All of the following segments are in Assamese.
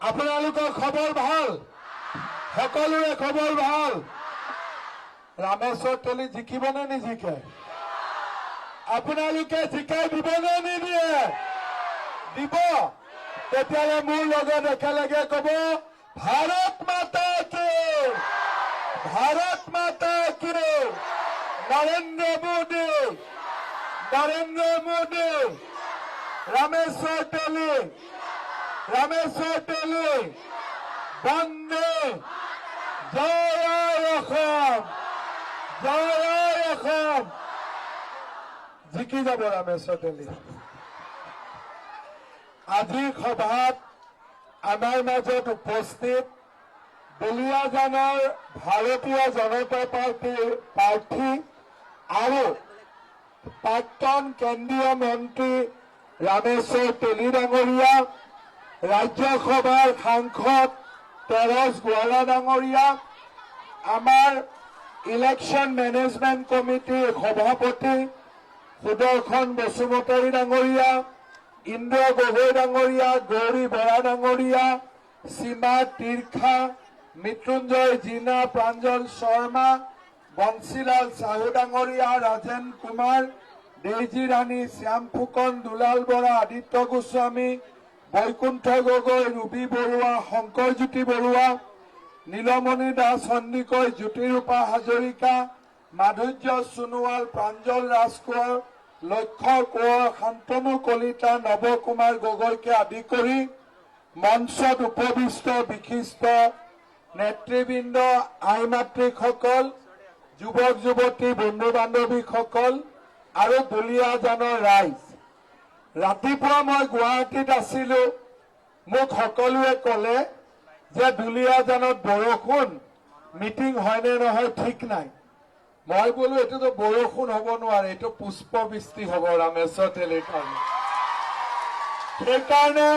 আপোনালোকৰ খবৰ ভাল? সকলোৰে খবৰ ভাল? ৰামেশ্বৰ তেলী জিকিবনে নিজিকে? আপোনালোকে জিকাই দিবনে নিদিয়ে? দিব। তেতিয়াহ'লে মোৰ লগত একেলগে ক'ব, ভাৰত মাতা কি, ভাৰত মাতা কি, নৰেন্দ্ৰ মোদী, নৰেন্দ্ৰ মোদী, ৰামেশ্বৰ তেলী, ৰামেশ্বৰ তেলী, বন্দে, জয় অসম, জয় অসম। জিকি যাব ৰামেশ্বৰ তেলী। আজিৰ সভাত আমাৰ মাজত উপস্থিত দুলীয়াজানৰ ভাৰতীয় জনতা পাৰ্টীৰ প্ৰাৰ্থী আৰু প্ৰাক্তন কেন্দ্ৰীয় মন্ত্ৰী ৰামেশ্বৰ তেলী ডাঙৰীয়া, ৰাজ্যসভাৰ সাংসদ তেৰছ গোৱালা ডাঙৰীয়া, আমাৰ ইলেকশ্যন মেনেজমেণ্ট কমিটিৰ সভাপতি সুদৰ্শন বসুমতাৰী ডাঙৰীয়া, ইন্দ্ৰ গগৈ ডাঙৰীয়া, গৌৰী বৰা ডাঙৰীয়া, সীমা তীৰ্খা, মৃত্যুঞ্জয় জীনা, প্ৰাঞ্জল শৰ্মা, বংশীলাল চাহু ডাঙৰীয়া, ৰাজেন কুমাৰ, ডেইজী ৰাণী, শ্যাম ফুকন, দুলাল বৰা, আদিত্য গোস্বামী, বৈকুণ্ঠ গগৈ, ৰুবি বৰুৱা, শংকৰজ্যোতি বৰুৱা, নীলমণি দাস সন্দিকৈ, জ্যোতিৰূপা হাজৰিকা, মাধুৰ্য সোণোৱাল, প্ৰাঞ্জল ৰাজকোঁৱৰ, লক্ষ্য কোঁৱৰ, শান্তনু কলিতা, নৱ কুমাৰ গগৈকে আদি কৰি মঞ্চত উপবিষ্ট বিশিষ্ট নেতৃবৃন্দ, আই মাতৃসকল, যুৱক যুৱতী, বন্ধু বান্ধৱীসকল আৰু দুলীয়াজানৰ ৰাইজ। ৰাতিপুৱা মই গুৱাহাটীত আছিলো, মোক সকলোৱে ক'লে যে দুলীয়াজানত বৰষুণ, মিটিং হয়নে নহয় ঠিক নাই। মই বোলো এইটোতো বৰষুণ হ'ব নোৱাৰে, এইটো পুষ্পবৃষ্টি হ'ব ৰামেশ্বৰ তেলীৰ কাৰণে। সেইকাৰণে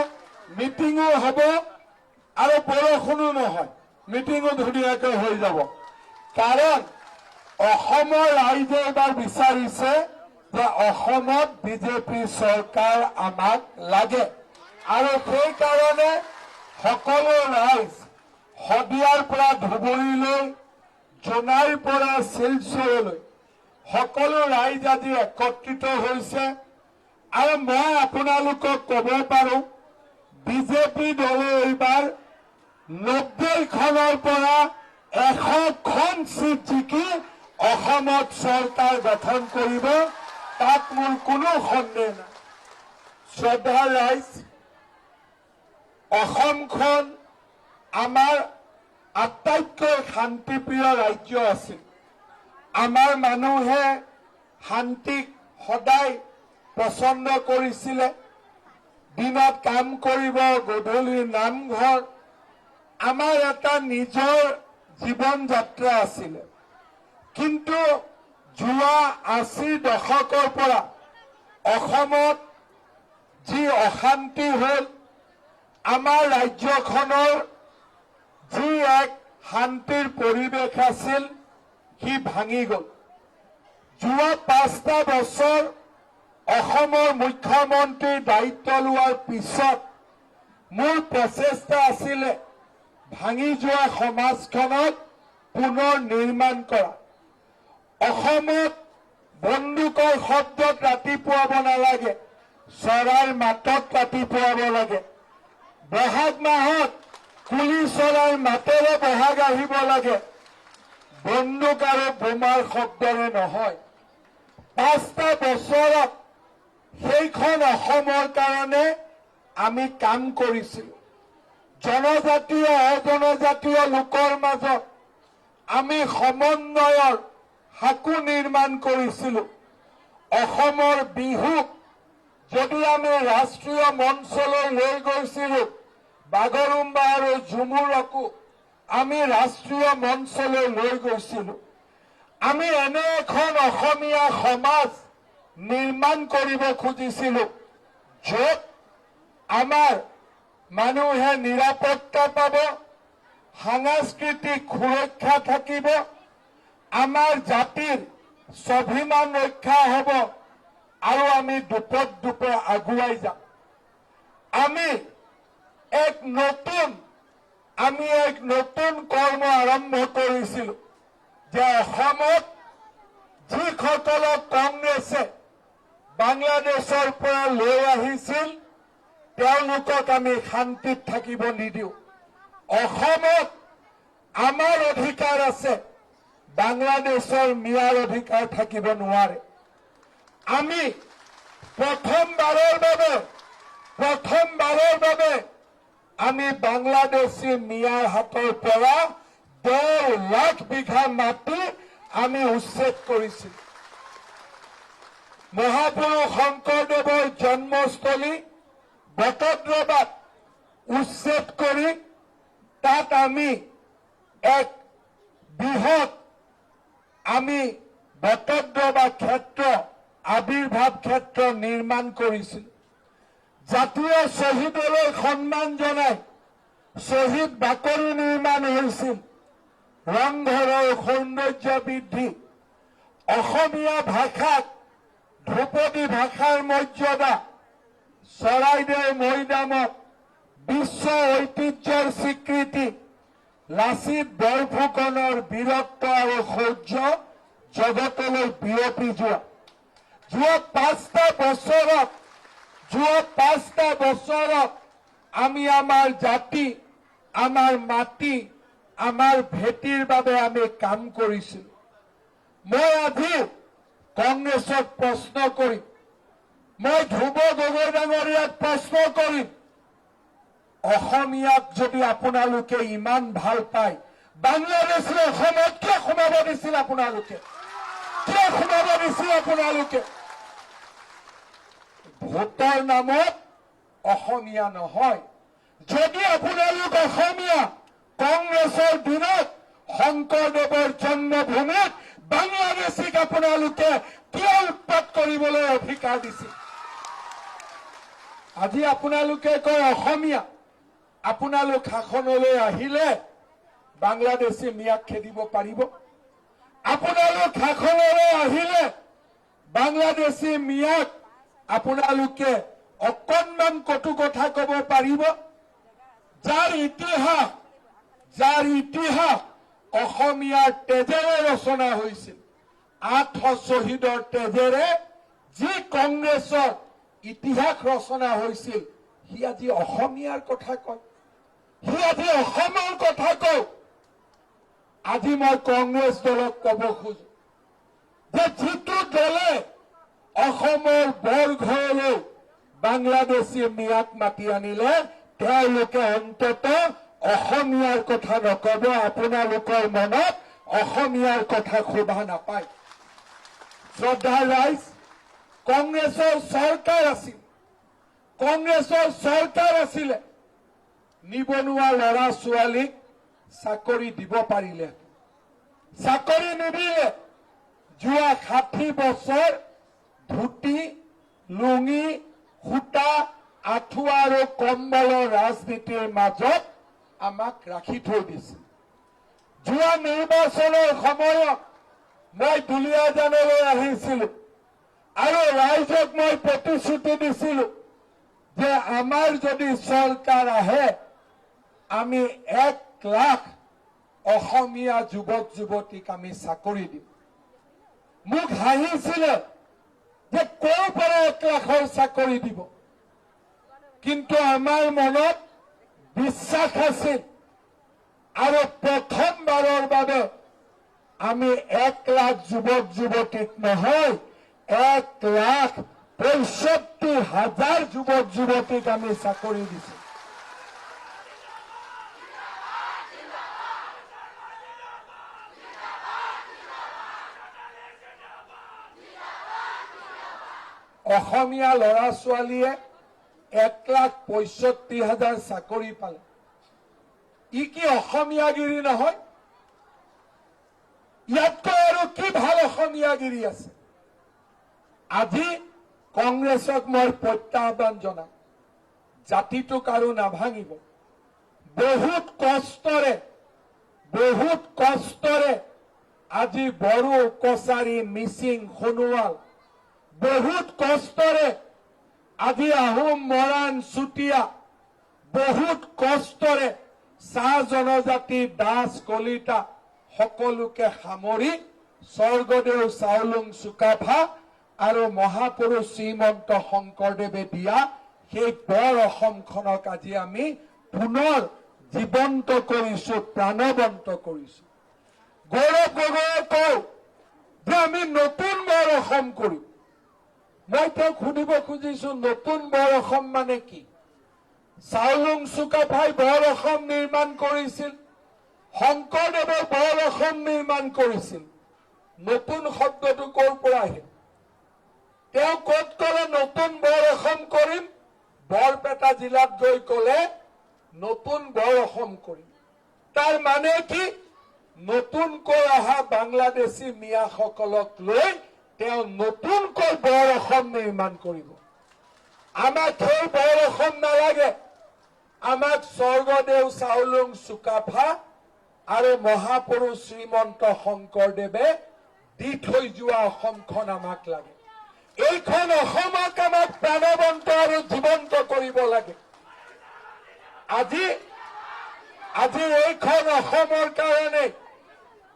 মিটিঙো হ'ব আৰু বৰষুণো নহয়, মিটিঙো ধুনীয়াকৈ হৈ যাব। কাৰণ অসমৰ ৰাইজে এইবাৰ বিচাৰিছে যে অসমত বিজেপি চৰকাৰ আমাক লাগে, আৰু সেইকাৰণে সকলো ৰাইজ শদিয়াৰ পৰা ধুবুৰীলৈ, জোনাইৰ পৰা শিলচৰলৈ সকলো ৰাইজ আজি একত্ৰিত হৈছে। আৰু মই আপোনালোকক ক'ব পাৰো, বিজেপি দলে এইবাৰ 90খনৰ পৰা 100খন চিট জিকি অসমত চৰকাৰ গঠন কৰিব, তাত মোৰ কোনো সন্দেহ নাই। শ্ৰদ্ধাৰ ৰাইজ, অসমখন আমাৰ আটাইতকৈ শান্তিপ্ৰিয় ৰাজ্য আছিল। আমাৰ মানুহে শান্তিক সদায় পচন্দ কৰিছিলে। দিনত কাম কৰিব, গধূলি নামঘৰ, আমাৰ এটা নিজৰ জীৱন যাত্ৰা আছিলে। কিন্তু যোৱা 80 দশকৰ পৰা অসমত যি অশান্তি হ'ল, আমাৰ ৰাজ্যখনৰ যি এক শান্তিৰ পৰিৱেশ আছিল, সি ভাঙি গ'ল। যোৱা 5টা বছৰ অসমৰ মুখ্যমন্ত্ৰীৰ দায়িত্ব লোৱাৰ পিছত মোৰ প্ৰচেষ্টা আছিলে ভাঙি যোৱা সমাজখনক পুনৰ নিৰ্মাণ কৰা। অসমত বন্দুকৰ শব্দত ৰাতি পুৱাব নালাগে, চৰাইৰ মাতত ৰাতি পুৱাব লাগে। বহাগ মাহত কুলি চৰাইৰ মাতেৰে বহাগ আহিব লাগে, বন্দুক আৰু বোমাৰ শব্দৰে নহয়। 5টা বছৰত সেইখন অসমৰ কাৰণে আমি কাম কৰিছিলো। জনজাতীয় অজনজাতীয় লোকৰ মাজত আমি সমন্বয়ৰ সাঁকো নিৰ্মাণ কৰিছিলো। অসমৰ বিহুক যদি আমি ৰাষ্ট্ৰীয় মঞ্চলৈ লৈ গৈছিলো, বাগৰুম্বা আৰু ঝুমুৰকো আমি ৰাষ্ট্ৰীয় মঞ্চলৈ লৈ গৈছিলো। আমি এনে এখন অসমীয়া সমাজ নিৰ্মাণ কৰিব খুজিছিলো, য'ত আমাৰ মানুহে নিৰাপত্তা পাব, সাংস্কৃতিক সুৰক্ষা থাকিব, আমাৰ জাতিৰ স্বাভিমান ৰক্ষা হ'ব আৰু আমি দুপত দুপে আগুৱাই যাম। আমি এক নতুন কৰ্ম আৰম্ভ কৰিছিলো যে অসমত যিসকলক কংগ্ৰেছে বাংলাদেশৰ পৰা লৈ আহিছিল তেওঁলোকক আমি শান্তিত থাকিব নিদিওঁ। অসমত আমাৰ অধিকাৰ আছে, বাংলাদেশৰ মিয়াৰ অধিকাৰ থাকিব নোৱাৰে। আমি প্ৰথমবাৰৰ বাবে আমি বাংলাদেশী মিয়াৰ হাতৰ পৰা ১.৫ লাখ বিঘা মাটি আমি উচ্ছেদ কৰিছিল। মহাপুৰুষ শংকৰদেৱৰ জন্মস্থলী বটদ্ৰৱাত উচ্ছেদ কৰি তাত আমি এক বৃহৎ বটদ্ৰৱা ক্ষেত্ৰ আবিৰ্ভাৱ ক্ষেত্ৰ নিৰ্মাণ কৰিছিল। জাতীয় শ্বহীদলৈ সন্মান জনাই শ্বহীদ বাকৰি নিৰ্মাণ হৈছিল। ৰংঘৰৰ সৌন্দৰ্য বৃদ্ধি, অসমীয়া ভাষাক ধ্ৰুপদী ভাষাৰ মৰ্যাদা, চৰাইদেউ মৈদামত বিশ্ব ঐতিহ্যৰ স্বীকৃতি, লাচিত বৰফুকনৰ বীৰত্ব আৰু শৌৰ্য জগতলৈ বিয়পি যোৱা 5টা বছৰত আমি আমাৰ জাতি, আমাৰ মাটি, আমাৰ ভেটিৰ বাবে আমি কাম কৰিছিলো। মই আজি কংগ্ৰেছক প্ৰশ্ন কৰিম, মই ধ্ৰুৱ গগৈ ডাঙৰীয়াক প্ৰশ্ন কৰিম, অসমীয়াক যদি আপোনালোকে ইমান ভাল পায়, বাংলাদেশে অসমত কিয় সোমাব দিছিল? আপোনালোকে ভোটৰ নামত অসমীয়া নহয়। যদি আপোনালোক অসমীয়া, কংগ্ৰেছৰ দিনত শংকৰদেৱৰ জন্মভূমিত বাংলাদেশীক আপোনালোকে কিয় উৎপাত কৰিবলৈ অধিকাৰ দিছিল? আজি আপোনালোকে কয় অসমীয়া, আপোনালোক শাসনলৈ আহিলে বাংলাদেশী মিয়াক খেদিব পাৰিব? আপোনালোক শাসনলৈ আহিলে বাংলাদেশী মিয়াক আপোনালোকে অকণমান কটু কথা কব পাৰিব? যাৰ ইতিহাস অসমীয়াৰ তেজেৰে ৰচনা হৈছিল, 800 শ্বহীদৰ তেজেৰে যি কংগ্ৰেছৰ ইতিহাস ৰচনা হৈছিল, সি আজি অসমীয়াৰ কথা কয়, সি আজি অসমৰ কথা কয়। আজি মই কংগ্ৰেছ দলক কব খোজো যে যিটো দলে অসমৰ বৰঘৰলৈ বাংলাদেশী মিয়াক মাতি আনিলে তেওঁলোকে অন্তত অসমীয়াৰ কথা নকব, আপোনালোকৰ মনত অসমীয়াৰ কথা শোভা নাপায়। শ্ৰদ্ধাৰ ৰাইজ, কংগ্ৰেছৰ চৰকাৰ আছিলে নিবনুৱা ল'ৰা ছোৱালীক চাকৰি দিব পাৰিলে, চাকৰি নিদিলে। যোৱা 60 বছৰ ধুতি, লুঙি, সূতা, আঁঠুৱা আৰু কম্বলৰ ৰাজনীতিৰ মাজত আমাক ৰাখি থৈ দিছিল। যোৱা নিৰ্বাচনৰ সময়ত মই দুলীয়াজানলৈ আহিছিলো আৰু ৰাইজক মই প্ৰতিশ্ৰুতি দিছিলো যে আমাৰ যদি চৰকাৰ আহে আমি 1 লাখ অসমীয়া যুৱক যুৱতীক আমি চাকৰি দিম। মোক হাঁহিছিলে যে ক'ৰ পৰা 1 লাখৰ চাকৰি দিব, কিন্তু আমাৰ মনত বিশ্বাস আছিল আৰু প্ৰথমবাৰৰ বাবে আমি 1 লাখ যুৱক যুৱতীক নহয়, 1,65,000 যুৱক যুৱতীক আমি চাকৰি দিছো। অসমীয়া ল'ৰা ছোৱালীয়ে 1,65,000 চাকৰি পালে। ই কি অসমীয়াগিৰি নহয়? ইয়াতকৈ আৰু কি ভাল অসমীয়াগিৰি আছে? আজি কংগ্ৰেছক মই প্ৰত্যাহ্বান জনাম জাতিটোক আৰু নাভাঙিব। বহুত কষ্টৰে আজি বড়ো, কছাৰী, মিচিং, সোণোৱাল বহুত কষ্টৰে আজি আহোম, মৰাণ, চুতীয়া বহুত কষ্টৰে চাহ জনজাতি, দাস, কলিতা সকলোকে সামৰি স্বৰ্গদেউ চাওলুং চুকাফা আৰু মহাপুৰুষ শ্ৰীমন্ত শংকৰদেৱে দিয়া সেই বৰ অসমখনক আজি আমি পুনৰ জীৱন্ত কৰিছো, প্ৰাণৱন্ত কৰিছো। গৌৰৱ গগৈয়ে কয় যে আমি নতুন বৰ অসম কৰিম। মই তেওঁক সুধিব খুজিছো, নতুন বৰ অসম মানে কি? চাওলুং চুকাফাই বৰ অসম নিৰ্মাণ কৰিছিল, শংকৰদেৱে বৰ অসম নিৰ্মাণ কৰিছিল। নতুন শব্দটো ক'ৰ পৰা আহিল? তেওঁ ক'ত ক'লে নতুন বৰ অসম কৰিম? বৰপেটা জিলাত গৈ ক'লে নতুন বৰ অসম কৰিম। তাৰ মানে কি? নতুনকৈ অহা বাংলাদেশী মিয়াসকলক লৈ তেওঁ নতুনকৈ বৰ অসম নিৰ্মাণ কৰিব। আমাক সেই বৰ অসম নালাগে। আমাক স্বৰ্গদেউ চাওলুং চুকাফা আৰু মহাপুৰুষ শ্ৰীমন্ত শংকৰদেৱে দি থৈ যোৱা অসমখন আমাক লাগে। এইখন অসমক আমাক প্ৰাণৱন্ত আৰু জীৱন্ত কৰিব লাগে। আজি এইখন অসমৰ কাৰণে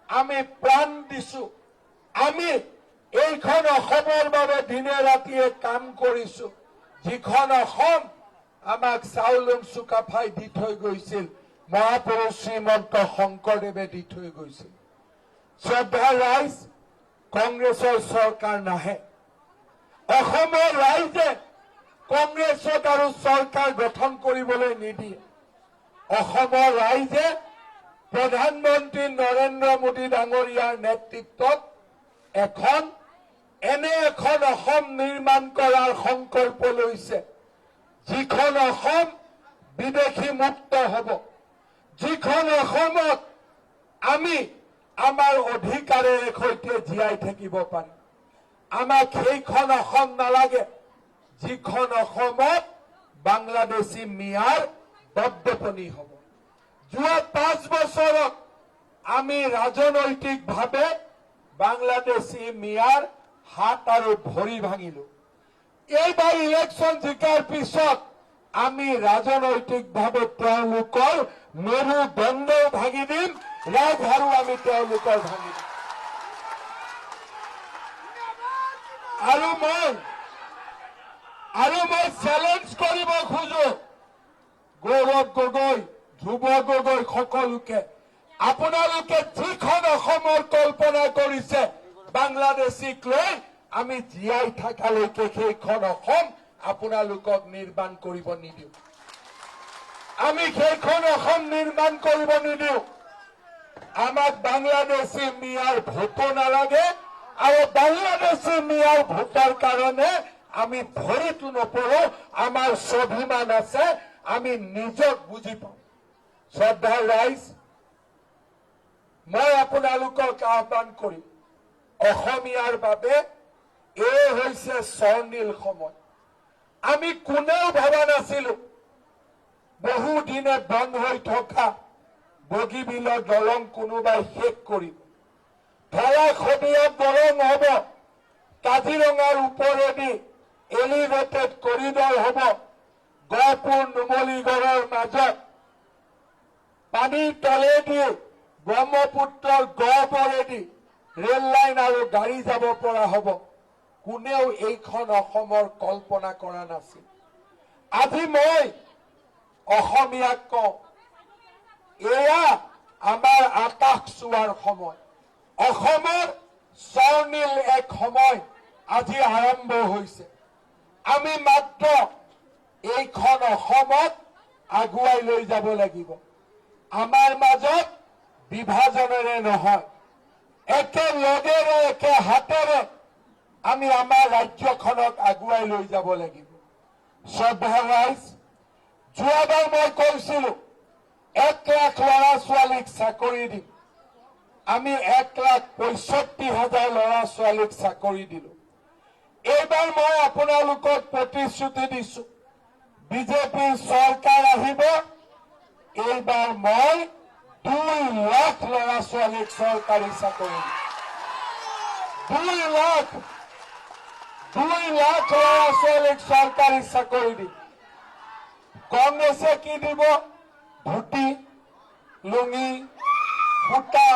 আমি প্ৰাণ দিছো। আমি এইখন অসমৰ বাবে দিনে ৰাতিয়ে কাম কৰিছো। যিখন অসম আমাক চাওলুং চুকাফাই দি থৈ গৈছিল, মহাপুৰুষ শ্ৰীমন্ত শংকৰদেৱে দি থৈ গৈছিল। শ্ৰদ্ধা ৰাইজ, কংগ্ৰেছৰ চৰকাৰ নাহে। অসমৰ ৰাইজে কংগ্ৰেছক আৰু চৰকাৰ গঠন কৰিবলৈ নিদিয়ে। অসমৰ ৰাইজে প্ৰধানমন্ত্ৰী নৰেন্দ্ৰ মোদী ডাঙৰীয়াৰ নেতৃত্বত এনে এখন অসম নিৰ্মাণ কৰাৰ সংকল্প লৈছে, যিখন অসম বিদেশী মুক্ত হ'ব, যিখন অসমত আমি আমাৰ অধিকাৰেৰে সৈতে জীয়াই থাকিব পাৰিম। আমাক সেইখন অসম নালাগে, যিখন অসমত বাংলাদেশী মিয়াৰ দপদপনি হ'ব। যোৱা 5 বছৰত আমি ৰাজনৈতিকভাৱে বাংলাদেশী মিয়াৰ হাত আৰু ভৰি ভাঙিলো। এইবাৰ ইলেকশ্যন জিকাৰ পিছত আমি ৰাজনৈতিকভাৱে তেওঁলোকৰ মেৰুদণ্ডও ভাঙি দিম, ৰাজহাৰো আমি তেওঁলোকৰ ভাঙি দিম। আৰু মই চেলেঞ্জ কৰিব খোজো গৌৰৱ গগৈ, ধ্ৰুৱ গগৈ সকলোকে, আপোনালোকে যিখন অসমৰ কল্পনা কৰিছে বাংলাদেশীক লৈ, আমি জীয়াই থকালৈকে সেইখন অসম আপোনালোকক নিৰ্মাণ কৰিব নিদিওঁ। আমি সেইখন অসম নিৰ্মাণ কৰিব নিদিওঁ। আমাক বাংলাদেশী মিয়াৰ ভোটো নালাগে, আৰু বাংলাদেশী মিয়াৰ ভোটৰ কাৰণে আমি ভৰিতো নপৰো। আমাৰ স্বাভিমান আছে, আমি নিজক বুজি পাওঁ। শ্ৰদ্ধাৰ ৰাইজ, মই আপোনালোকক আহ্বান কৰিম, অসমীয়াৰ বাবে এই হৈছে স্বৰ্ণীল সময়। আমি কোনেও ভবা নাছিলো বহুদিনে বন্ধ হৈ থকা বগীবিলৰ দলং কোনোবাই শেষ কৰিব। ধৰাশদিয়া দলং হ'ব, কাজিৰঙাৰ ওপৰেদি এলিভেটেড কৰিডৰ হ'ব, গহপুৰ নুমলীগড়ৰ মাজত পানীৰ তলেদি ব্ৰহ্মপুত্ৰৰ গহ্বৰেদি ৰেল লাইন আৰু গাড়ী যাব পৰা হ'ব। কোনেও এইখন অসমৰ কল্পনা কৰা নাছিল। আজি মই অসমীয়াক কওঁ, এয়া আমাৰ আকাশ চোৱাৰ সময়। অসমৰ স্বৰ্ণীল এক সময় আজি আৰম্ভ হৈছে। আমি মাত্ৰ এইখন অসমত আগুৱাই লৈ যাব লাগিব। আমাৰ মাজত বিভাজনেৰে নহয়, একেলগেৰে একে হাতেৰে আমি আমাৰ ৰাজ্যখনক আগুৱাই লৈ যাব লাগিব। শ্ৰদ্ধা ৰাইজ, যোৱাবাৰ মই কৈছিলো 1 লাখ ল'ৰা ছোৱালীক চাকৰি দিম। আমি 1,65,000 ল'ৰা ছোৱালীক চাকৰি দিলো। এইবাৰ মই আপোনালোকক প্ৰতিশ্ৰুতি দিছো, বিজেপি চৰকাৰ আহিব। এইবাৰ মই 2 লাখ ল'ৰা ছোৱালীক চৰকাৰী চাকৰি দিম। 2 লাখ ল'ৰা ছোৱালীক চৰকাৰী চাকৰি দিম। কংগ্ৰেছে কি দিব? ধুতি, লুঙি, সূতা,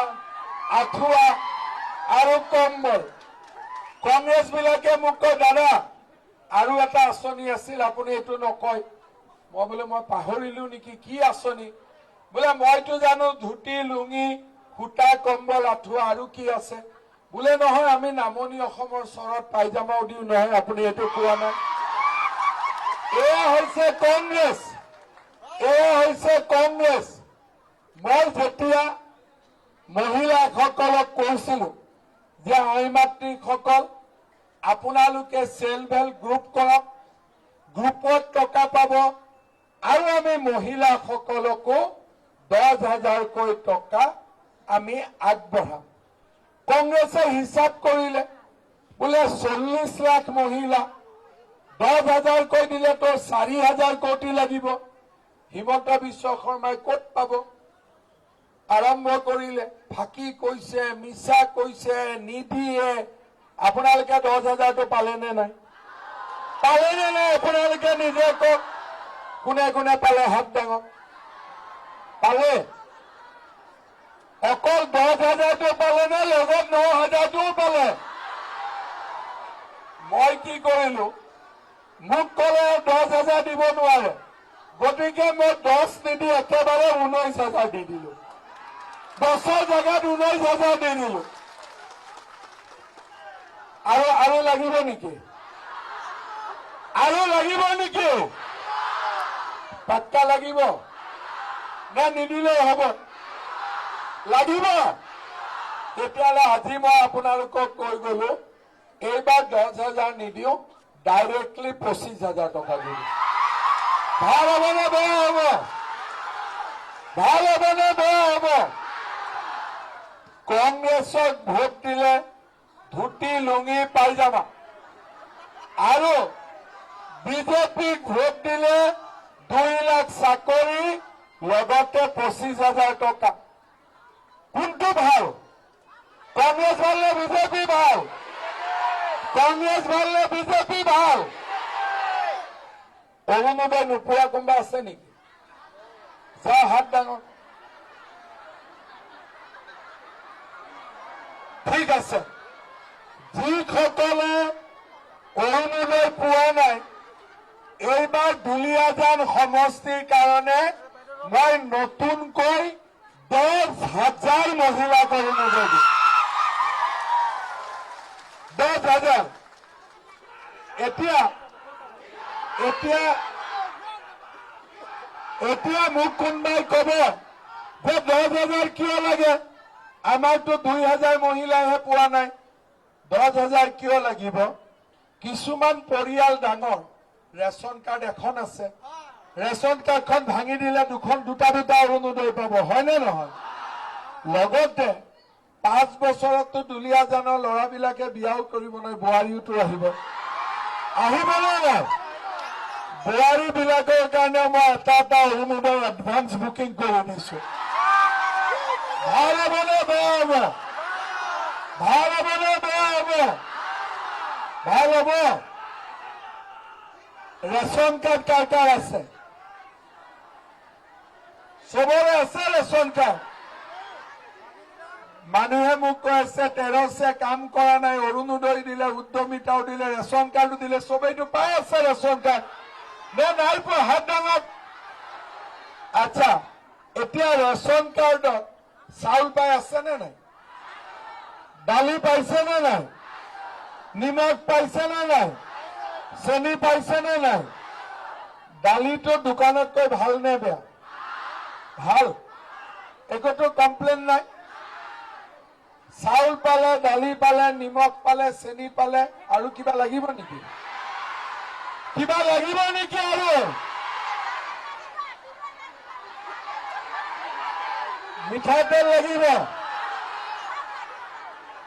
আঁঠুৱা আৰু কম্বল। কংগ্ৰেছ বিলাকে মোক কয়, দাদা আৰু এটা আঁচনি আছিল, আপুনি এইটো নকয়। মই বোলে মই পাহৰিলো নেকি, কি আঁচনি? বোলে মইতো জানো ধুতি, লুঙি, সূতা, কম্বল, আঁঠুৱা, আৰু কি আছে? বোলে নহয়, আমি নামনি অসমৰ চৰত পাইজামাও দিওঁ নহয়, আপুনি এইটো কোৱা নাই। এয়া হৈছে কংগ্ৰেছ, এয়া হৈছে কংগ্ৰেছ। মই যেতিয়া মহিলাসকলক কৈছিলো যে আই মাতৃসকল, আপোনালোকে চেল্ফ হেল্প গ্ৰুপ কৰক, গ্ৰুপত টকা পাব, আৰু আমি মহিলাসকলকো 10,000কৈ টকা আমি আগবঢ়াম। কংগ্ৰেছে হিচাপ কৰিলে, বোলে 40 লাখ মহিলা 10,000কৈ দিলে তো 4,000 কোটি লাগিব। হিমন্ত বিশ্ব শৰ্মাই ক'ত পাব? আৰম্ভ কৰিলে, ফাঁকি কৈছে, মিছা কৈছে, নিদিয়ে। আপোনালোকে 10,000টো পালে নে নাই? পালে নে নাই? আপোনালোকে নিজে কওক, কোনে কোনে পালে? হাত ডাঙক। পালে? অকল 10,000টো পালে নে লগত 9,000টোও পালে? মই কি কৰিলো, মোক ক'লে 10,000 দিব নোৱাৰে, গতিকে মই 10 নিদি একেবাৰে 19,000 দি দিলো। 10ৰ জেগাত 19,000 দি দিলো। আৰু লাগিব নেকি? আৰু লাগিব নেকি? পাক্কা লাগিব নে নিদিলেও হ'ব? লাগিব। তেতিয়াহ'লে আজি মই আপোনালোকক কৈ গলো, এইবাৰ 10,000 নিদিও, ডাইৰেক্টলি 25,000 টকা দিম। ভাল হ'ব নে বেয়া হ'ব? ভাল হ'ব নে বেয়া হ'ব? কংগ্ৰেছক ভোট দিলে ধুতি, লুঙি, পাইজামা, আৰু বিজেপিক ভোট দিলে 2 লাখ চাকৰি, লগতে 25,000 টকা। কোনটো ভাল? কংগ্ৰেছ ভাল নে বিজেপি ভাল? কংগ্ৰেছ ভাল নে বিজেপি ভাল? অৰুণোদয় নোপোৱা কোনোবা আছে নেকি? যা হাত ডাঙৰ। ঠিক আছে, যিসকলে অৰুণোদয় পোৱা নাই, এইবাৰ দুলীয়াজান সমষ্টিৰ কাৰণে মই নতুনকৈ 10,000 মহিলাক অৰুণোদয় দিম। 10,000। এতিয়া মোক কোনোবাই কব যে 10,000 কিয় লাগে? আমাৰতো 2,000 মহিলাইহে পোৱা নাই, 10,000 কিয় লাগিব? কিছুমান পৰিয়াল ডাঙৰ, ৰেচন কাৰ্ড এখন আছে, ৰেচন কাৰ্ডখন ভাঙি দিলে দুটা অৰুণোদয় পাব, হয়নে নহয়? লগতে 5 বছৰততো দুলীয়াজানৰ ল'ৰাবিলাকে বিয়াও কৰিব নহয়, বোৱাৰীওতো আহিব। আহিবনে নাই? বোৱাৰী বিলাকৰ কাৰণে মই এটা অৰুণোদয় এডভান্স বুকিং কৰি দিছো। ভাল হ'বনে বেয়া হ'ব? ভাল হ'বনে বেয়া হ'ব? ভাল হ'ব। ৰেচন কাৰ্ড কাৰ কাৰ আছে? চবৰে আছে ৰেচন কাৰ্ড? মানুহে মোক কৈ আছে 13 কাম কৰা নাই, অৰুণোদয় দিলে, উদ্যমিতাও দিলে, ৰেচন কাৰ্ডো দিলে, চবেইটো পাই আছে ৰেচন কাৰ্ড নে নাই পোৱা? হাত ডাঙক। আচ্ছা, এতিয়া ৰেচন কাৰ্ডত চাউল পাই আছে নে নাই? দালি পাইছে নে নাই? নিমখ পাইছে নে নাই? চেনি পাইছে নে নাই? দালিটো দোকানতকৈ ভাল নে বেয়া? ভাল। একোটো কমপ্লেইন নাই। চাউল পালে, দালি পালে, নিমখ পালে, চেনি পালে, আৰু কিবা লাগিব নেকি? কিবা লাগিব নেকি? আৰু মিঠাতেল লাগিব?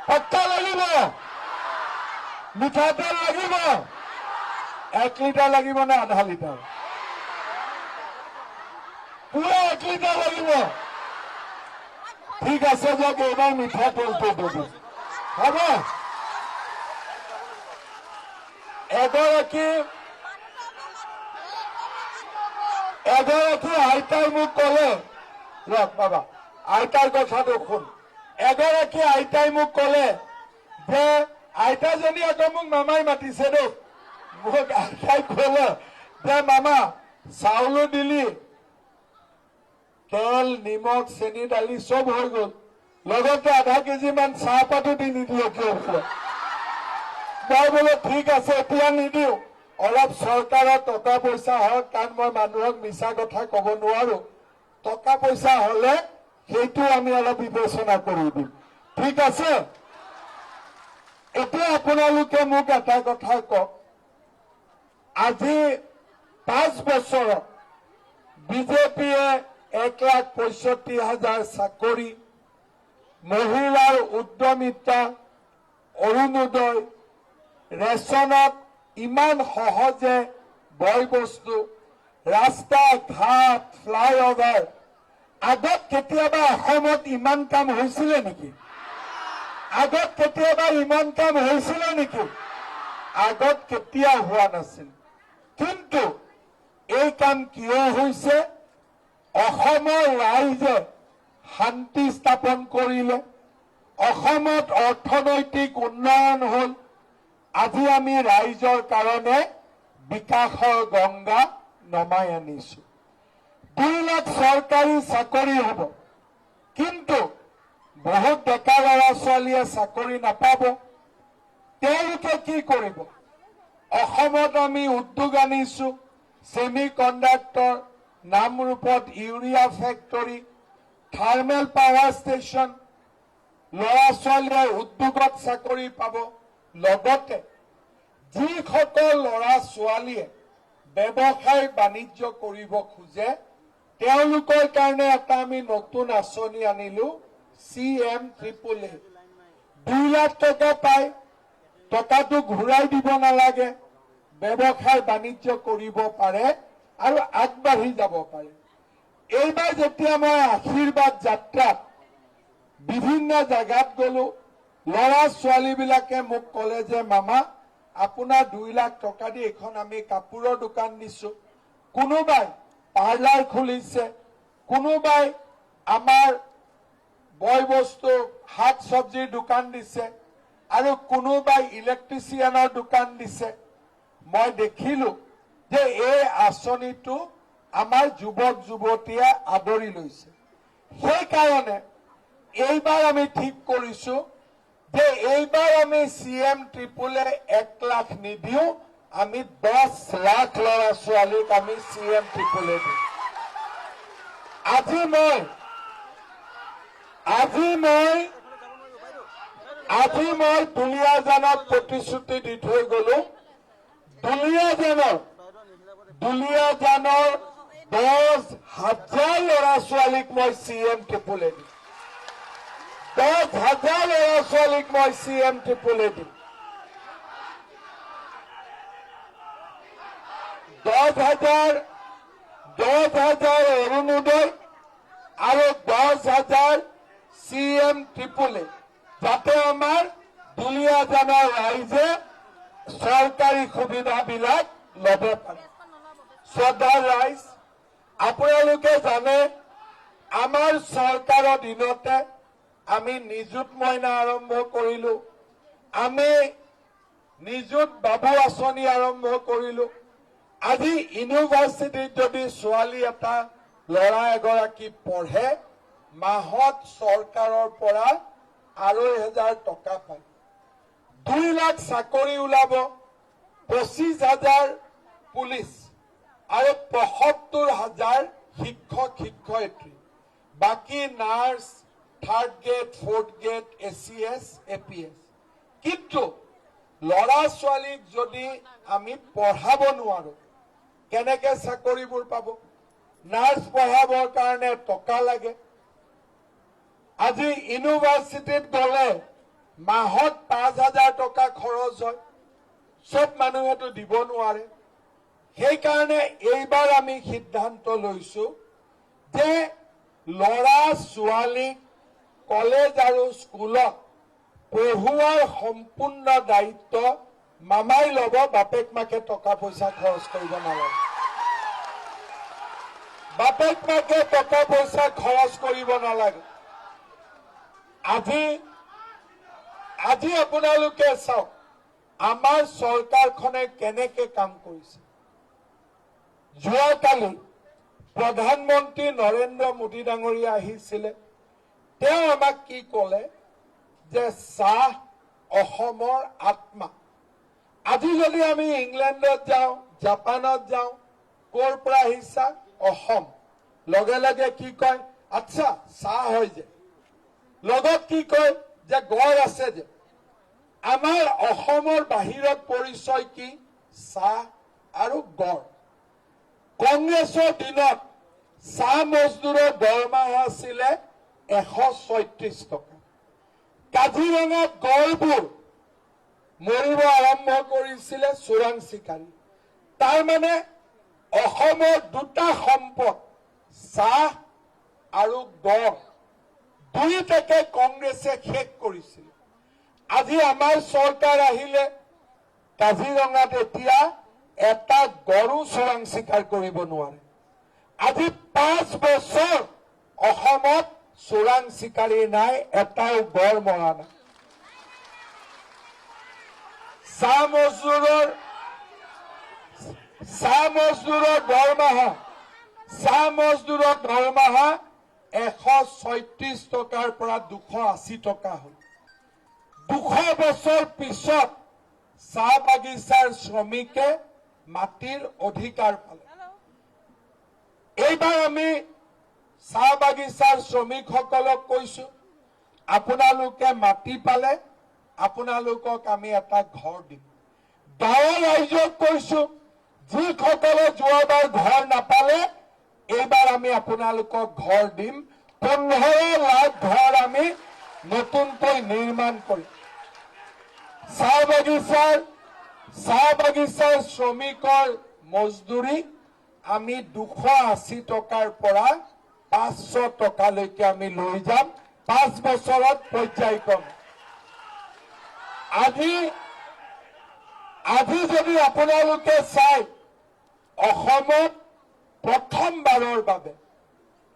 পট্টা লাগিব? মিঠাতেল লাগিব? 1 লিটাৰ লাগিব নে আধা লিটাৰ? 1 লিটাৰ লাগিব ঠিক আছে যাওক এইবাৰ মিঠাতেলটো দিব হ'ব এগৰাকী আইতাই মোক ক'লে ৰক বাবা আইতাৰ কথাটো শুন এগৰাকী আইতাই মোক ক'লে যে আইতাজনী আকৌ মোক মামাই মাতিছে দেই মোক আইতাই ক'লে যে মামা চাউলো দিলি তেল নিমখ চেনি দালি চব হৈ গ'ল লগতে আধা কেজি মান চাহপাতো দি নিদিয়ে কিয় মই বোলো ঠিক আছে এতিয়া নিদিওঁ অলপ চৰকাৰৰ টকা পইচা হওক কাৰণ মই মানুহক মিছা কথা ক'ব নোৱাৰো টকা পইচা হলে সেইটো আমি অলপ বিবেচনা কৰি দিম ঠিক আছে এতিয়া আপোনালোকে মোক এটা কথা কওক আজি 5 বছৰত বিজেপিয়ে 1,65,000 চাকৰি মহিলাৰ উদ্যমিতা অৰুণোদয় ৰেচনত ইমান সহজে বয় বস্তু ৰাস্তা ঘাট ফ্লাইঅভাৰ আগত কেতিয়াবা অসমত ইমান কাম হৈছিলে নেকি আগত কেতিয়াবা ইমান কাম হৈছিলে নেকি আগত কেতিয়া হোৱা নাছিল কিন্তু এই কাম কিয় হৈছে অসমৰ ৰাইজে শান্তি স্থাপন কৰিলে অসমত অৰ্থনৈতিক উন্নয়ন হ'ল আজি আমি ৰাইজৰ কাৰণে বিকাশৰ গংগা নমাই আনিছো 2 লাখ চৰকাৰী চাকৰি হ'ব কিন্তু বহুত ডেকা ল'ৰা ছোৱালীয়ে চাকৰি নাপাব তেওঁলোকে কি কৰিব অসমত আমি উদ্যোগ আনিছো সেমি কণ্ডাক্টৰ নামৰূপত urea factory thermal power station ল'ৰা ছোৱালীয়ে উদ্যোগত চাকৰি পাব লগতে যিসকল ল'ৰা ছোৱালীয়ে ব্যৱসায় বাণিজ্য কৰিব খোজে তেওঁলোকৰ কাৰণে এটা আমি নতুন আঁচনি আনিলো CM-AAA 2 লাখ টকা পায় টকাটো ঘূৰাই দিব নালাগে ব্যৱসায় বাণিজ্য কৰিব পাৰে আৰু আগবাঢ়ি যাব পাৰে এইবাৰ যেতিয়া মই আশীৰ্বাদ যাত্ৰাত বিভিন্ন জায়গাত গলো ল'ৰা ছোৱালীবিলাকে মোক ক'লে যে মামা আপোনাৰ 2 লাখ টকা দি এখন আমি কাপোৰৰ দোকান দিছো কোনোবাই পাৰ্লাৰ খুলিছে কোনোবাই আমাৰ বয় বস্তু শাক চব্জিৰ দোকান দিছে আৰু কোনোবাই ইলেক্ট্ৰিচিয়ানৰ দোকান দিছে মই দেখিলো যে এই আঁচনিটো আমাৰ যুৱক যুৱতীয়ে আদৰি লৈছে সেইকাৰণে এইবাৰ আমি ঠিক কৰিছো যে এইবাৰ আমি CM-AAA 1 লাখ নিদিও আমি 10 লাখ ল'ৰা ছোৱালীক আমি CM-AAA দিম আজি মই দুলীয়াজানত প্ৰতিশ্ৰুতি দি থৈ গলো দুলীয়াজানৰ 10,000 ল'ৰা ছোৱালীক মই CM-AAA দিম 10,000 ল'ৰা ছোৱালীক মই CM-AAA দিম 10,000 অৰুণোদয় আৰু 10,000 CM-AAA যাতে আমাৰ দুলীয়াজানৰ ৰাইজে চৰকাৰী সুবিধাবিলাক ল'ব পাৰে শ্ৰদ্ধাৰ ৰাইজ আপোনালোকে জানে আমাৰ চৰকাৰৰ দিনতে আমি নিযুত মইনা আৰম্ভ কৰিলো আমি নিযুত বাবু আঁচনি আৰম্ভ কৰিলো আজি ইউনিভাৰ্চিটিত যদি ছোৱালী এটা ল'ৰা এগৰাকী পঢ়ে মাহত চৰকাৰৰ পৰা 2,500 টকা পায় 2 লাখ চাকৰি ওলাব 25,000 পুলিচ আৰু 75,000 শিক্ষক শিক্ষয়িত্ৰী বাকী nurse 3rd grade 4th grade ACS APS কিন্তু ল'ৰা ছোৱালীক যদি আমি পঢ়াব নোৱাৰো কেনেকে চাকৰিবোৰ পাব নাৰ্ছ পঢ়াবৰ কাৰণে টকা লাগে আজি ইউনিভাৰ্চিটিত গলে মাহত 5,000 টকা খৰচ হয় সব মানুহেতো দিব নোৱাৰে সেইকাৰণে এইবাৰ আমি সিদ্ধান্ত লৈছো যে ল'ৰা ছোৱালীক কলেজ আৰু স্কুলত পঢ়ুৱাৰ সম্পূৰ্ণ দায়িত্ব মামাই ল'ব, বাপেক মাকে টকা পইচা খৰচ কৰিব নালাগে। বাপেক মাকে টকা পইচা খৰচ কৰিব নালাগে। আজি আপোনালোকে চাওক আমাৰ চৰকাৰখনে কেনেকে কাম কৰিছে। যোৱাকালি প্ৰধানমন্ত্ৰী নৰেন্দ্ৰ মোদী ডাঙৰীয়া আহিছিলে, তেওঁ আমাক কি ক'লে যে চাহ অসমৰ আত্মা। আজি যদি আমি ইংলেণ্ডত যাওঁ, জাপানত যাওঁ, ক'ৰ পৰা আহিছা? অসম। লগে লগে কি কয়? আচ্ছা চাহ হয় যে, লগত কি কয় যে গড় আছে যে। আমাৰ অসমৰ বাহিৰত পৰিচয় কি? চাহ আৰু গড়। কংগ্ৰেছৰ দিনত চাহ মজদুৰৰ দৰমহা আছিলে 136 টকা। কাজিৰঙাত গড়বোৰ মৰিব আৰম্ভ কৰিছিলে চোৰাং চিকাৰী। তাৰমানে অসমৰ দুটা সম্পদ, চাহ আৰু গড়, দুয়োটাকে কংগ্ৰেছে শেষ কৰিছিল। আজি আমাৰ চৰকাৰ আহিলে কাজিৰঙাত এতিয়া এটা গড়ো চোৰাং চিকাৰ কৰিব নোৱাৰে। আজি 5 বছৰ অসমত চোৰাং চিকাৰী নাই, এটাও গড় মৰা নাই। চাহ মজদুৰৰ দৰমহা 136 টকাৰ পৰা 280 টকা হ'ল। 200 বছৰ পিছত চাহ বাগিচাৰ শ্ৰমিকে মাটিৰ অধিকাৰ পালে। এইবাৰ আমি চাহ বাগিচাৰ শ্ৰমিকসকলক কৈছো, আপোনালোকে মাটি পালে আপোনালোকক আমি এটা ঘৰ দিম। গাঁৱৰ ৰাইজক কৈছো, যিসকলে যোৱাবাৰ ঘৰ নাপালে এইবাৰ আমি আপোনালোকক ঘৰ দিম। 15 লাখ ঘৰ আমি নতুনকৈ নিৰ্মাণ কৰিম। চাহ বাগিচাৰ শ্ৰমিকৰ মজদুৰি আমি 280 টকাৰ পৰা 500 টকালৈকে আমি লৈ যাম 5 বছৰত পৰ্যায়ক্ৰমে। আজি যদি আপোনালোকে চাই, অসমত প্ৰথমবাৰৰ বাবে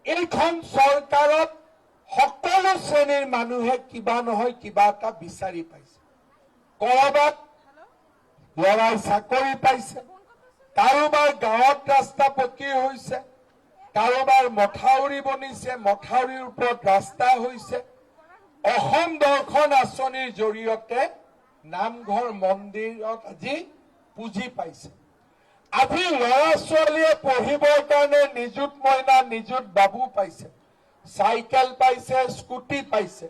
এইখন চৰকাৰত সকলো শ্ৰেণীৰ মানুহে কিবা নহয় কিবা এটা বিচাৰি পাইছে। কৰবাত ল'ৰাই চাকৰি পাইছে, কাৰোবাৰ গাঁৱত ৰাস্তা পকী হৈছে, কাৰোবাৰ মথাউৰি বনিছে, মথাউৰিৰ ওপৰত ৰাস্তা হৈছে। অসম দৰ্শন আঁচনিৰ জৰিয়তে নামঘৰ মন্দিৰত আজি পুঁজি পাইছে। আজি ল'ৰা ছোৱালীয়ে পঢ়িবৰ কাৰণে নিযুত মইনা, নিযুত বাবু পাইছে, চাইকেল পাইছে, স্কুটি পাইছে।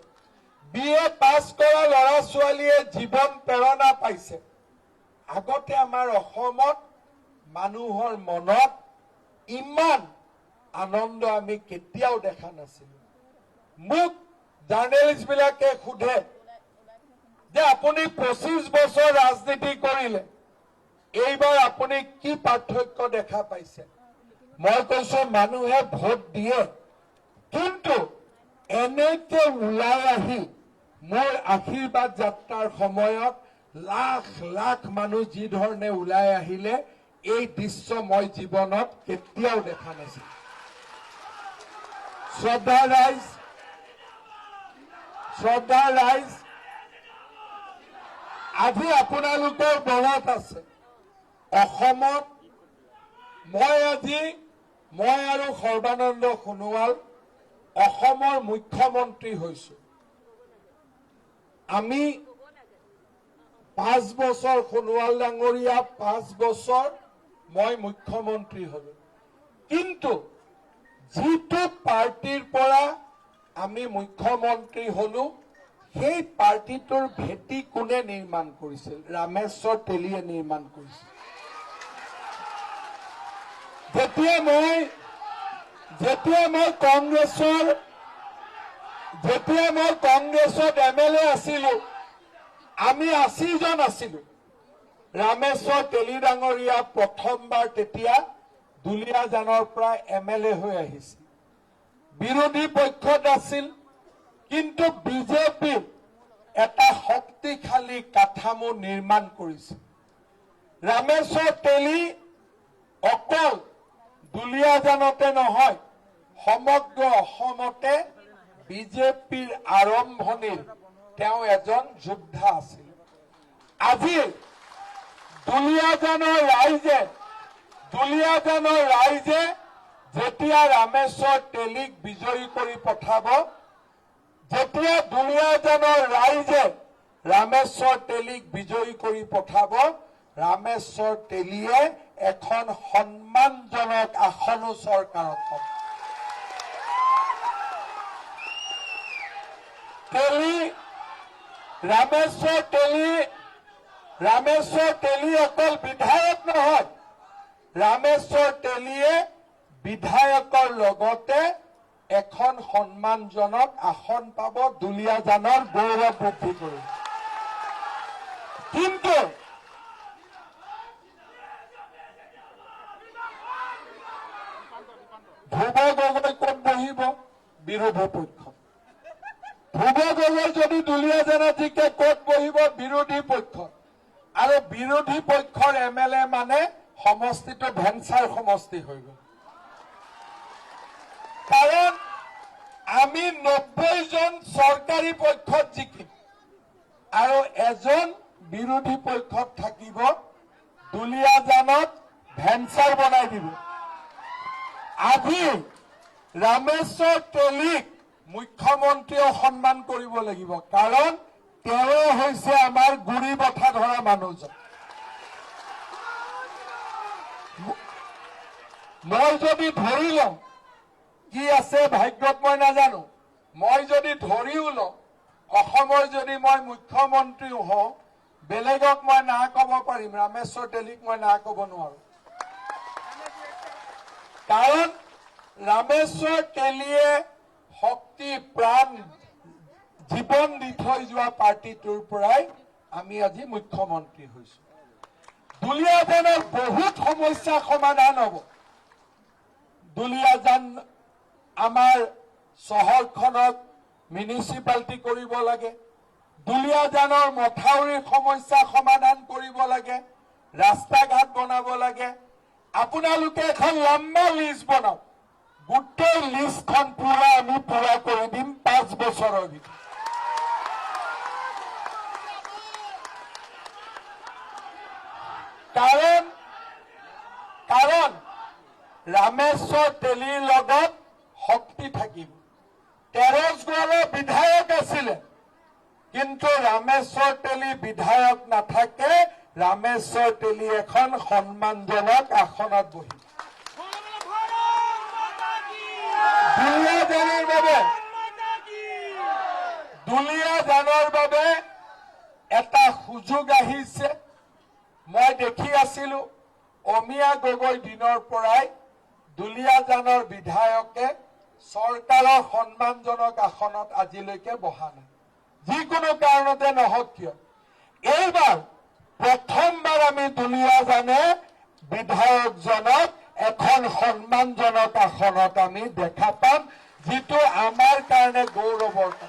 BA পাছ কৰা ল'ৰা ছোৱালীয়ে জীৱন প্ৰেৰণা পাইছে। আগতে আমাৰ অসমত মানুহৰ মনত ইমান আনন্দ আমি কেতিয়াও দেখা নাছিলো। মোক জাৰ্নেলিষ্ট বিলাকে সোধে যে আপুনি 25 বছৰ ৰাজনীতি কৰিলে, এইবাৰ আপুনি কি পাৰ্থক্য দেখা পাইছে? মই কৈছো মানুহে ভোট দিয়ে, কিন্তু এনেকে ওলাই আহি মোৰ আশীৰ্বাদ যাত্ৰাৰ সময়ত লাখ লাখ মানুহ যি ধৰণে ওলাই আহিলে, এই দৃশ্য মই জীৱনত কেতিয়াও দেখা নাছিলো। শ্ৰদ্ধা ৰাইজ, আজি আপোনালোকৰ মনত আছে অসমত মই আৰু সৰ্বানন্দ সোণোৱাল অসমৰ মুখ্যমন্ত্ৰী হৈছো। আমি 5 বছৰ সোণোৱাল ডাঙৰীয়া, 5 বছৰ মই মুখ্যমন্ত্ৰী হলো। কিন্তু যিটো পাৰ্টিৰ পৰা আমি মুখ্যমন্ত্ৰী হলো, সেই পাৰ্টিটোৰ ভেটি কোনে নিৰ্মাণ কৰিছিল? ৰামেশ্বৰ তেলীয়ে নিৰ্মাণ কৰিছিল। যেতিয়া মই কংগ্ৰেছত MLA আছিলো, আমি 80 জন আছিলো। ৰামেশ্বৰ তেলী ডাঙৰীয়া প্ৰথমবাৰ তেতিয়া দুলীয়াজানৰ পৰা MLA হৈ আহিছিল। বিৰোধী পক্ষত আছিল, কিন্তু বিজেপিৰ এটা শক্তিশালী কাঠামো নিৰ্মাণ কৰিছে। ৰামেশ্বৰ তেলী অকল দুলীয়াজানতে নহয়, সমগ্ৰ অসমতে বিজেপিৰ আৰম্ভণিৰ তেওঁ এজন যোদ্ধা আছিল। আজি দুলীয়াজানৰ ৰাইজে যেতিয়া ৰামেশ্বৰ তেলীক বিজয়ী কৰি পঠাব, যেতিয়া দুলীয়াজানৰ ৰাইজে ৰামেশ্বৰ তেলীক বিজয়ী কৰি পঠাব, ৰামেশ্বৰ তেলীয়ে এখন সন্মানজনক আসনো চৰকাৰত পাব। ৰামেশ্বৰ তেলী অকল বিধায়ক নহয়, ৰামেশ্বৰ তেলীয়ে বিধায়কৰ লগতে এখন সন্মানজনক আসন পাব, দুলীয়াজানৰ গৌৰৱ বৃদ্ধি কৰিব। কিন্তু ধ্ৰুৱ গগৈ ক'ত বহিব? বিৰোধী পক্ষত। ধ্ৰুৱ গগৈ যদি দুলীয়াজানত জিকে ক'ত বহিব? বিৰোধী পক্ষত। আৰু বিৰোধী পক্ষৰ MLA মানে সমষ্টিটো ভেঞ্চাৰ সমষ্টি হৈ গ'ল। কাৰণ আমি 90 জন চৰকাৰী পক্ষত জিকিম আৰু এজন বিৰোধী পক্ষত থাকিব, দুলীয়াজানত ভেঞ্চাৰ বনাই দিব। আজি ৰামেশ্বৰ তেলীক মুখ্যমন্ত্ৰীয়ে সন্মান কৰিব লাগিব, কাৰণ তেওঁ হৈছে আমাৰ গুৰি বঠা ধৰা মানুহজন। মই যদি ধৰি লওঁ, কি আছে ভাগ্যত মই নাজানো, মই যদি ধৰিও লওঁ, অসমৰ যদি মই মুখ্যমন্ত্ৰীও হওঁ, বেলেগক মই না ক'ব পাৰিম, ৰামেশ্বৰ তেলীক মই না ক'ব নোৱাৰো। কাৰণ ৰামেশ্বৰ তেলীয়ে শক্তি প্ৰাণ জীৱন দি থৈ যোৱা পাৰ্টিটোৰ পৰাই আমি আজি মুখ্যমন্ত্ৰী হৈছো। দুলীয়াজানৰ বহুত সমস্যা সমাধান হ'ব। দুলীয়াজান আমাৰ চহৰখনত মিউনিচিপালিটি কৰিব লাগে, দুলীয়াজানৰ মথাউৰিৰ সমস্যা সমাধান কৰিব লাগে, ৰাস্তা ঘাট বনাব লাগে। আপোনালোকে এখন লম্বা লিষ্ট বনাওক, গোটেই লিষ্টখন আমি পুৰা কৰি দিম 5 বছৰৰ ভিতৰত। কাৰণ ৰামেশ্বৰ তেলীৰ লগত শক্তি থাকিব। তেৰছগড়ৰ বিধায়ক আছিলে, কিন্তু ৰামেশ্বৰ তেলী বিধায়ক নাথাকে, ৰামেশ্বৰ তেলী এখন সন্মানজনক আসনত বহিব। দুলীয়াজানৰ বাবে এটা সুযোগ আহিছে। মই দেখি আছিলো, অমিয়া গগৈ দিনৰ পৰাই দুলীয়াজানৰ বিধায়কে চৰকাৰৰ সন্মানজনক আসনত আজিলৈকে বহা নাই। যিকোনো কাৰণতে নহওক কিয়, এইবাৰ প্ৰথমবাৰ আমি দুলীয়াজানে বিধায়কজনক এখন সন্মানজনক আসনত আমি দেখা পাম, যিটো আমাৰ কাৰণে গৌৰৱৰ কথা।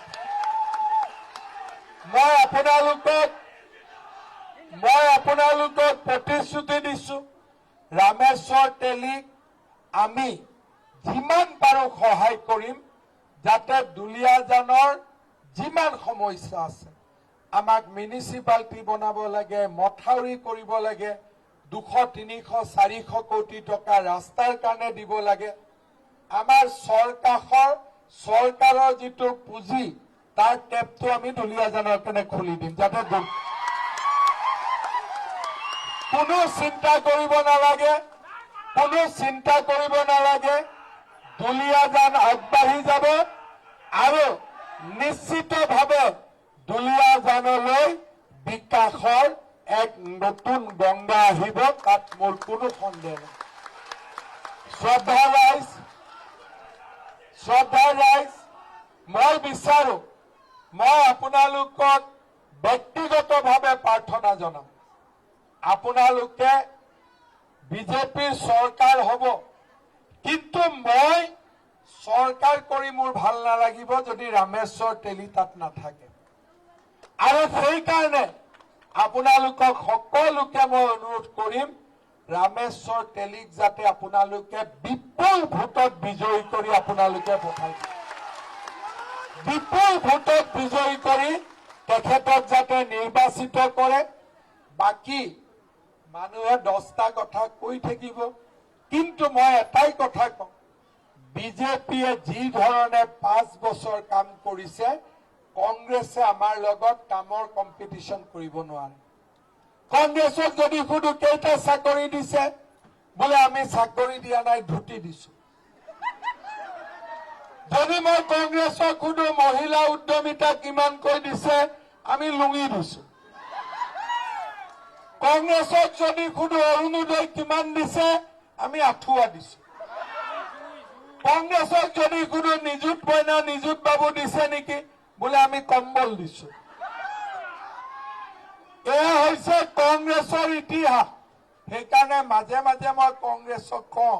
মই আপোনালোকক প্ৰতিশ্ৰুতি দিছো, ৰামেশ্বৰ তেলীক আমি যিমান পাৰো সহায় কৰিম, যাতে দুলীয়াজানৰ যিমান সমস্যা আছে, আমাক মিউনিচিপালিটি বনাব লাগে, মথাউৰি কৰিব লাগে, 200, 300, 400 কোটি টকা ৰাস্তাৰ কাৰণে দিব লাগে। আমাৰ চৰকাৰৰ যিটো পুঁজি, তাৰ টেপটো আমি দুলীয়াজানৰ কাৰণে খুলি দিম, যাতে কোনো চিন্তা কৰিব নালাগে। দুলীয়াজান আগবাঢ়ি যাব আৰু নিশ্চিতভাৱে দুলীয়াজানলৈ বিকাশৰ এক নতুন গংগা আহিব, তাত মোৰ কোনো সন্দেহ নাই। শ্ৰদ্ধা ৰাইজ, মই বিচাৰো, মই আপোনালোকক ব্যক্তিগতভাৱে প্ৰাৰ্থনা জনাম, আপোনালোকে বিজেপিৰ চৰকাৰ হ'ব, কিন্তু মই চৰকাৰ কৰি মোৰ ভাল নালাগিব যদি ৰামেশ্বৰ তেলী তাত নাথাকে। আৰু সেইকাৰণে আপোনালোকক সকলোকে মই অনুৰোধ কৰিম, ৰামেশ্বৰ তেলীক যাতে আপোনালোকে বিপুল ভোটত বিজয়ী কৰি আপোনালোকে পঠাই দিয়ে। বিপুল ভোটত বিজয়ী কৰি তেখেতক যাতে নিৰ্বাচিত কৰে। বাকী মানুহে 10টা কথা কৈ থাকিব, কিন্তু মই এটাই কথা কওঁ, বিজেপিয়ে যি ধৰণে 5 বছৰ কাম কৰিছে, কংগ্ৰেছে আমাৰ লগত কামৰ কম্পিটিশ্যন কৰিব নোৱাৰে। কংগ্ৰেছক যদি সুধো কেইটা চাকৰি দিছে, বোলে আমি চাকৰি দিয়া নাই, ধুতি দিছো। যদি মই কংগ্ৰেছক সুধো মহিলা উদ্যমিতা কিমানকৈ দিছে, আমি লুঙি দিছো। কংগ্ৰেছক যদি সুধো অৰুণোদয় কিমান দিছে, আমি আঁঠুৱা দিছো। কংগ্ৰেছক যদি সুধো নিযুত মইনা নিযুত বাবু দিছে নেকি, বোলে আমি কম্বল দিছো। এয়া হৈছে কংগ্ৰেছৰ ইতিহাস। সেইকাৰণে মাজে মাজে মই কংগ্ৰেছক কওঁ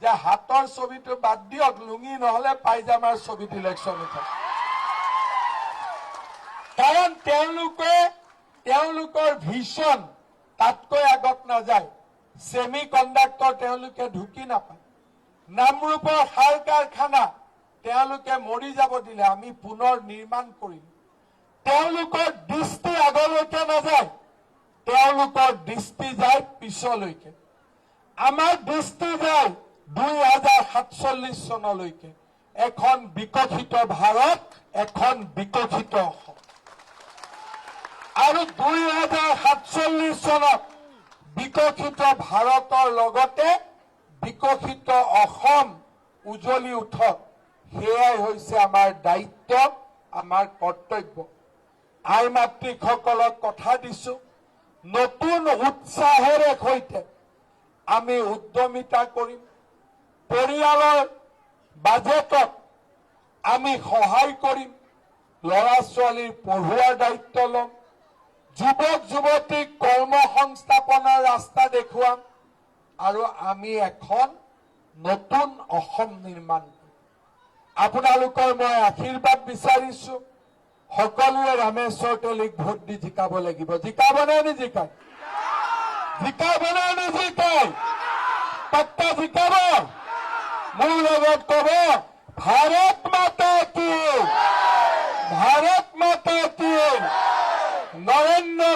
যে হাতৰ ছবিটো বাদ দিয়ক, লুঙি নহলে পাইজামাৰ ছবিত ইলেকশ্যন উঠে। কাৰণ তেওঁলোকৰ ভিছন তাতকৈ আগত নাযায়। ছেমি কণ্ডাক্টৰ তেওঁলোকে ঢুকি নাপায়। নামৰূপৰ সাৰ কাৰখানা তেওঁলোকে মৰি যাব দিলে, আমি পুনৰ নিৰ্মাণ কৰিম। তেওঁলোকৰ দৃষ্টি আগলৈকে নাযায়, তেওঁলোকৰ দৃষ্টি যায় পিছলৈকে। আমাৰ দৃষ্টি যায় 2047 চনলৈকে। এখন বিকশিত ভাৰত, এখন বিকশিত অসম। আৰু 2047 চনত বিকশিত ভাৰতৰ লগতে বিকশিত অসম উজ্বলি উঠক, সেয়াই হৈছে আমাৰ দায়িত্ব, আমাৰ কৰ্তব্য। আই মাতৃসকলক কথা দিছো, নতুন উৎসাহেৰে সৈতে আমি উদ্যমিতা কৰিম। পৰিয়ালৰ বাজেটত আমি সহায় কৰিম। ল'ৰা ছোৱালীৰ পঢ়ুৱাৰ দায়িত্ব ল'ম। যুৱক যুৱতীক কৰ্ম সংস্থাপনৰ ৰাস্তা দেখুৱাম। আৰু আমি এখন নতুন অসম নিৰ্মাণ কৰিম। আপোনালোকৰ মই আশীৰ্বাদ বিচাৰিছো, সকলোৱে ৰামেশ্বৰ তেলীক ভোট দি জিকাব লাগিব। জিকাবনে নিজিকায়? জিকাবনে নিজিকায়? পাক্কা জিকাব? মোৰ লগত কব, ভাৰত মাতা কি, ভাৰত মাতা কি, নৰেন্দ্ৰ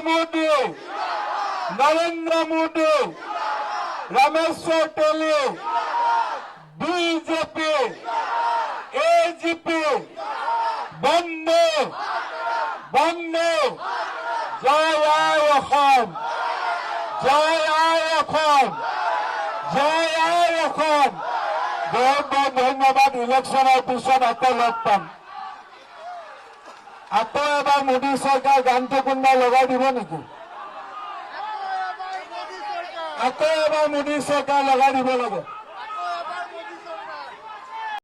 মোদী, ৰামেশ্বৰ তেলী, বিজেপি, এজিপি, বন্দে বন্দে, জয় আই অসম, জয় আই অসম, জয় আই অসম। বহুত বহুত ধন্যবাদ। ইলেকশ্যনৰ পিছত আকৌ লগ পাম। আকৌ এবাৰ মোদী চৰকাৰ গানটো কোনোবা লগাই দিব নেকি? আকৌ এবাৰ মোদী চৰকাৰ লগাই দিব লাগে।